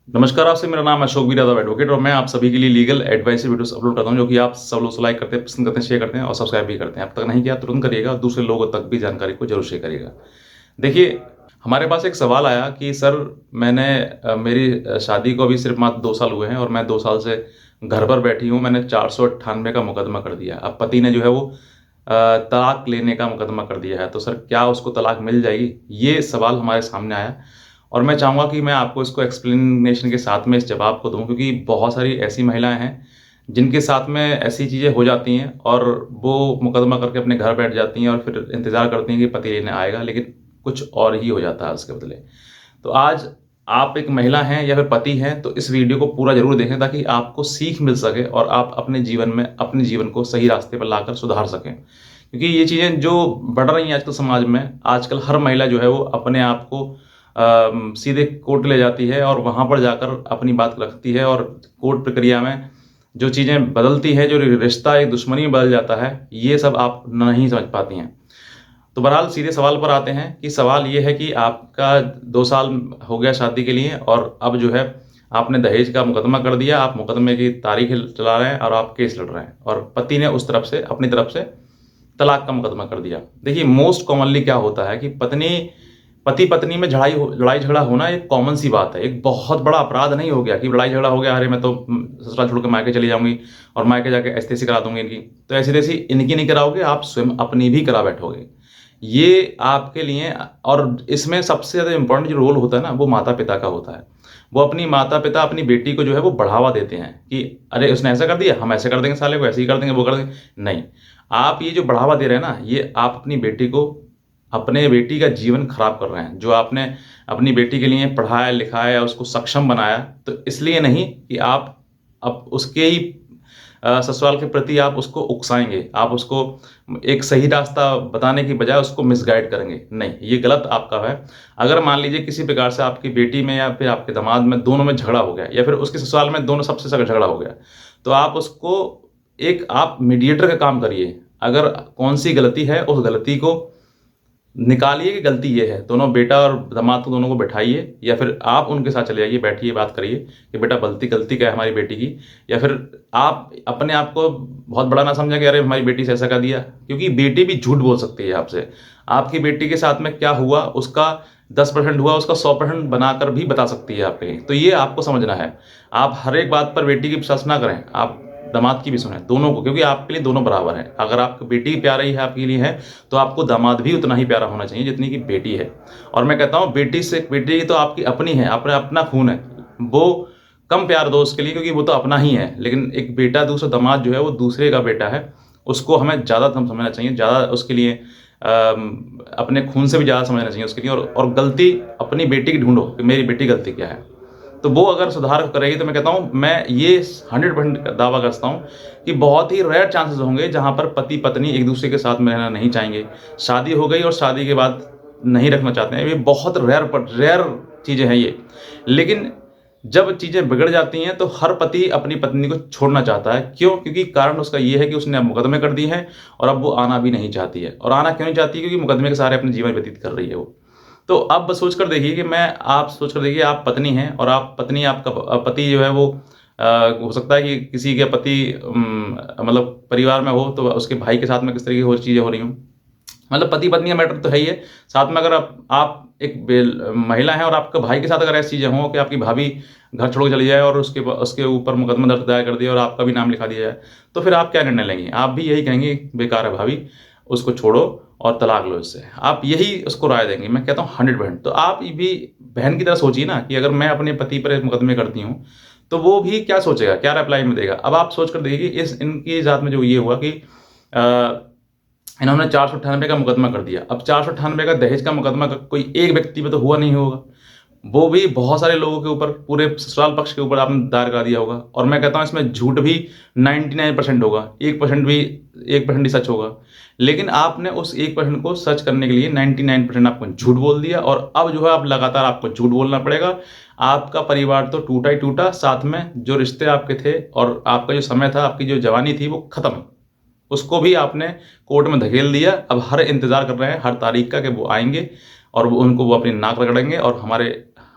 नमस्कार, आपसे मेरा नाम है अशोक बी यादव एडवोकेट और मैं आप सभी के लिए लीगल एडवाइस वीडियोस अपलोड करता हूं जो कि आप सब लोग लाइक करते हैं, पसंद करते हैं, शेयर करते हैं और सब्सक्राइब भी करते हैं। अब तक नहीं किया तुरंत करिएगा और दूसरे लोगों तक भी जानकारी को जरूर शेयर करिएगा। देखिए, हमारे पास एक सवाल आया कि सर मैंने मेरी शादी को अभी सिर्फ मात्र 2 साल हुए हैं और मैं 2 साल से घर पर बैठी हूँ। मैंने 498 का मुकदमा कर दिया। अब पति ने जो है वो तलाक लेने का मुकदमा कर दिया है, तो सर क्या उसको तलाक मिल जाएगी? ये सवाल हमारे सामने आया और मैं चाहूँगा कि मैं आपको इसको एक्सप्लेनेशन के साथ में इस जवाब को दूँ, क्योंकि बहुत सारी ऐसी महिलाएँ हैं जिनके साथ में ऐसी चीज़ें हो जाती हैं और वो मुकदमा करके अपने घर बैठ जाती हैं और फिर इंतज़ार करती हैं कि पति लेने आएगा, लेकिन कुछ और ही हो जाता है उसके बदले। तो आज आप एक महिला हैं या फिर पति हैं, तो इस वीडियो को पूरा ज़रूर देखें ताकि आपको सीख मिल सके और आप अपने जीवन में अपने जीवन को सही रास्ते पर लाकर सुधार सकें। क्योंकि ये चीज़ें जो बढ़ रही हैं आजकल समाज में, आजकल हर महिला जो है वो अपने आप को सीधे कोर्ट ले जाती है और वहाँ पर जाकर अपनी बात रखती है और कोर्ट प्रक्रिया में जो चीज़ें बदलती हैं, जो रिश्ता एक दुश्मनी में बदल जाता है, ये सब आप नहीं समझ पाती हैं। तो बहरहाल सीधे सवाल पर आते हैं कि सवाल ये है कि आपका 2 साल हो गया शादी के लिए और अब जो है आपने दहेज का मुकदमा कर दिया, आप मुकदमे की तारीख चला रहे हैं और आप केस लड़ रहे हैं और पति ने उस तरफ से अपनी तरफ से तलाक का मुकदमा कर दिया। देखिए, मोस्ट कॉमनली क्या होता है कि पति-पत्नी में लड़ाई-झगड़ा होना एक कॉमन सी बात है। एक बहुत बड़ा अपराध नहीं हो गया कि लड़ाई-झगड़ा हो गया, अरे मैं तो ससुराल छोड़ के मायके चली जाऊँगी और मायके जाके ऐसी-तैसी करा दूँगी इनकी। तो ऐसी-तैसी इनकी नहीं कराओगे, आप स्वयं अपनी भी करा बैठोगे। ये आपके लिए और इसमें सबसे ज़्यादा इम्पोर्टेंट जो रोल होता है ना, वो माता-पिता का होता है। वो अपनी माता-पिता अपनी बेटी को जो है वो बढ़ावा देते हैं कि अरे उसने ऐसा कर दिया, हम ऐसे कर देंगे साले को, ऐसे ही कर देंगे, वो कर देंगे। नहीं, आप ये जो बढ़ावा दे रहे हैं ना, ये आप अपने बेटी का जीवन खराब कर रहे हैं। जो आपने अपनी बेटी के लिए पढ़ाया, लिखाया, उसको सक्षम बनाया, तो इसलिए नहीं कि आप अब उसके ही ससुराल के प्रति आप उसको उकसाएँगे। आप उसको एक सही रास्ता बताने की बजाय उसको मिसगाइड करेंगे। नहीं, ये गलत आपका है। अगर मान लीजिए किसी प्रकार से आपकी बेटी में या फिर आपके दामाद में दोनों में झगड़ा हो गया या फिर उसके ससुराल में दोनों सबसे झगड़ा हो गया, तो आप उसको आप मीडिएटर का काम करिए। अगर कौन-सी गलती है, उस गलती को निकालिए कि गलती ये है। दोनों बेटा और दामाद को दोनों को बैठाइए या फिर आप उनके साथ चले जाइए, बैठिए, बात करिए कि बेटा गलती क्या है हमारी बेटी की। या फिर आप अपने आप को बहुत बड़ा ना समझें कि अरे हमारी बेटी से ऐसा कर दिया, क्योंकि बेटी भी झूठ बोल सकती है आपसे। आपकी बेटी के साथ में क्या हुआ, उसका 10% हुआ, उसका 100% बनाकर भी बता सकती है आपके लिए। तो ये आपको समझना है। आप हर एक बात पर बेटी की विश्वास ना करें, आप दामाद की भी सुनें, दोनों को, क्योंकि आपके लिए दोनों बराबर हैं। अगर आपकी बेटी प्यारी है आपके लिए है, तो आपको दामाद भी उतना ही प्यारा होना चाहिए जितनी कि बेटी है। और मैं कहता हूँ बेटी तो आपकी अपनी है, अपना खून है। वो कम प्यार दो उसके लिए क्योंकि वो तो अपना ही है। लेकिन एक बेटा दूसरा दामाद जो है वो दूसरे का बेटा है, उसको हमें ज़्यादा समझना चाहिए, ज़्यादा उसके लिए अपने खून से भी ज़्यादा समझना चाहिए उसके लिए। और गलती अपनी बेटी की ढूँढो कि मेरी बेटी गलती क्या है। तो वो अगर सुधार करेगी तो मैं कहता हूँ, मैं ये 100% दावा करता हूँ कि बहुत ही रेयर चांसेस होंगे जहाँ पर पति-पत्नी एक-दूसरे के साथ में रहना नहीं चाहेंगे। शादी हो गई और शादी के बाद नहीं रखना चाहते हैं, ये बहुत रेयर चीज़ें हैं ये। लेकिन जब चीज़ें बिगड़ जाती हैं तो हर पति अपनी पत्नी को छोड़ना चाहता है। क्यों? क्योंकि कारण उसका ये है कि उसने अब मुकदमे कर दिए हैं और अब वो आना भी नहीं चाहती है। और आना क्यों नहीं चाहती है? क्योंकि मुकदमे के सहारे अपना जीवन व्यतीत कर रही है वो। तो अब सोच कर देखिए कि आप सोच कर देखिए, आप पत्नी हैं और आपका पति जो है वो हो सकता है कि किसी के पति मतलब परिवार में हो तो उसके भाई के साथ में किस तरह की और चीज़ें हो रही हों। मतलब पति-पत्नी का मैटर तो है ही है। साथ में अगर आप एक महिला हैं और आपके भाई के साथ अगर ऐसी चीज़ें हों कि आपकी भाभी घर छोड़ के चली जाए और उसके ऊपर मुकदमा दर्ज दायर कर दिया और आपका भी नाम लिखा दिया जाए, तो फिर आप क्या निर्णय लेंगी? आप भी यही कहेंगी बेकार है भाभी, उसको छोड़ो और तलाक लो इससे। आप यही उसको राय देंगी। मैं कहता हूँ 100%। तो आप भी बहन की तरह सोचिए ना कि अगर मैं अपने पति पर मुकदमे करती हूँ, तो वो भी क्या सोचेगा, क्या रिप्लाई में देगा? अब आप सोच कर देखिए इनके साथ में जो ये हुआ कि अ इन्होंने 498 का मुकदमा कर दिया। अब 498 का दहेज का मुकदमा कोई एक व्यक्ति पे तो हुआ नहीं होगा। वो भी बहुत सारे लोगों के ऊपर, पूरे ससुराल पक्ष के ऊपर आपने दायर करा दिया होगा। और मैं कहता हूँ इसमें झूठ भी 99% होगा, 1% ही सच होगा। लेकिन आपने उस 1% को सच करने के लिए 99% आपको झूठ बोल दिया और अब जो है अब लगातार आपको झूठ बोलना पड़ेगा। आपका परिवार तो टूटा ही टूटा, साथ में जो रिश्ते आपके थे और आपका जो समय था, आपकी जो जवानी थी वो खत्म। उसको भी आपने कोर्ट में धकेल दिया। अब हर इंतज़ार कर रहे हैं हर तारीख का कि वो आएँगे और वो अपनी नाक रगड़ेंगे और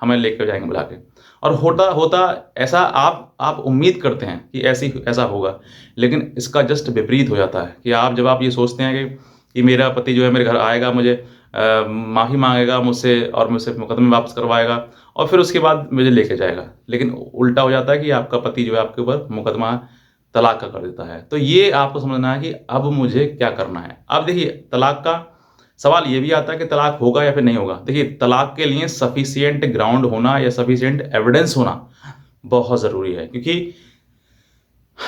हमें लेकर जाएंगे बुला के। और होता होता ऐसा आप उम्मीद करते हैं कि ऐसा होगा, लेकिन इसका जस्ट विपरीत हो जाता है कि जब आप ये सोचते हैं कि मेरा पति जो है मेरे घर आएगा, मुझे माफ़ी मांगेगा मुझसे और मुझसे मुकदमे वापस करवाएगा और फिर उसके बाद मुझे लेके जाएगा, लेकिन उल्टा हो जाता है कि आपका पति जो है आपके ऊपर मुकदमा तलाक का कर देता है। तो ये आपको समझना है कि अब मुझे क्या करना है। अब देखिए, तलाक का सवाल ये भी आता है कि तलाक होगा या फिर नहीं होगा। देखिए, तलाक के लिए सफिशिएंट ग्राउंड होना या सफिशिएंट एविडेंस होना बहुत ज़रूरी है, क्योंकि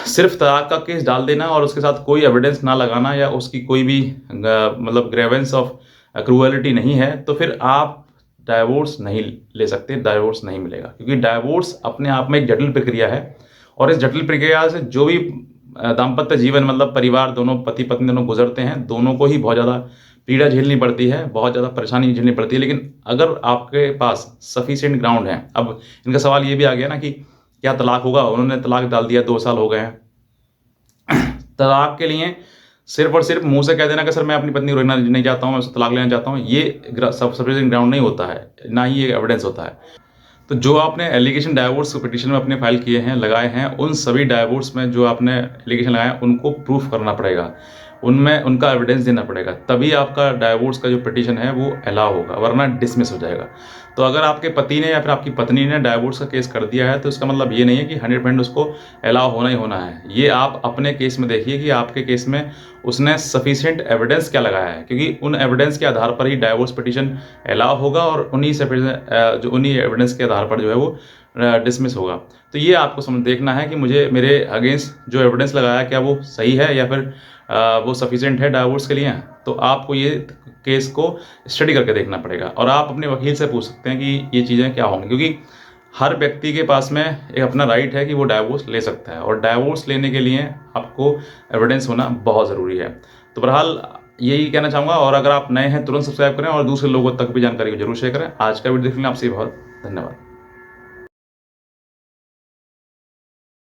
सिर्फ तलाक का केस डाल देना और उसके साथ कोई एविडेंस ना लगाना या उसकी कोई भी मतलब ग्रेवेंस ऑफ क्रूएलिटी नहीं है, तो फिर आप डाइवोर्स नहीं ले सकते, डाइवोर्स नहीं मिलेगा। क्योंकि डाइवोर्स अपने आप में एक जटिल प्रक्रिया है और इस जटिल प्रक्रिया से जो भी दाम्पत्य जीवन मतलब परिवार दोनों पति पत्नी दोनों गुजरते हैं, दोनों को ही बहुत ज़्यादा पीड़ा झेलनी पड़ती है, बहुत ज़्यादा परेशानी झेलनी पड़ती है। लेकिन अगर आपके पास सफिशिएंट ग्राउंड है, अब इनका सवाल ये भी आ गया ना कि क्या तलाक होगा। उन्होंने तलाक डाल दिया, 2 साल हो गए हैं। तलाक के लिए सिर्फ और सिर्फ मुंह से कह देना कि सर मैं अपनी पत्नी को रोकना नहीं चाहता हूँ, मैं उससे तलाक लेना चाहता हूँ, ये सफिशिएंट ग्राउंड नहीं होता है, ना ही ये एविडेंस होता है। तो जो आपने एलिगेशन डाइवोर्स पिटीशन में अपने फाइल किए हैं, लगाए हैं, उन सभी डाइवोर्स में जो आपने एलिगेशन लगाए उनको प्रूफ करना पड़ेगा, उनमें उनका एविडेंस देना पड़ेगा, तभी आपका डाइवोर्स का जो पिटीशन है वो अलाउ होगा, वरना डिसमिस हो जाएगा। तो अगर आपके पति ने या फिर आपकी पत्नी ने डाइवोर्स का केस कर दिया है, तो इसका मतलब ये नहीं है कि 100% उसको अलाउ होना ही होना है। ये आप अपने केस में देखिए कि आपके केस में उसने सफिशिएंट एविडेंस क्या लगाया है, क्योंकि उन एविडेंस के आधार पर ही डाइवोर्स पिटीशन अलाउ होगा और उन्हीं एविडेंस के आधार पर जो है वो डिसमिस होगा। तो ये आपको देखना है कि मुझे मेरे अगेंस्ट जो एविडेंस लगाया क्या वो सही है या फिर वो सफिशिएंट है डाइवोर्स के लिए। तो आपको ये केस को स्टडी करके देखना पड़ेगा और आप अपने वकील से पूछ सकते हैं कि ये चीज़ें क्या होंगी, क्योंकि हर व्यक्ति के पास में एक अपना राइट है कि वो डाइवोर्स ले सकता है और डाइवोर्स लेने के लिए आपको एविडेंस होना बहुत ज़रूरी है। तो बहरहाल यही कहना चाहूँगा, और अगर आप नए हैं तुरंत सब्सक्राइब करें और दूसरे लोगों तक भी जानकारी को जरूर शेयर करें। आज का वीडियो देखने के लिए आपसे बहुत धन्यवाद।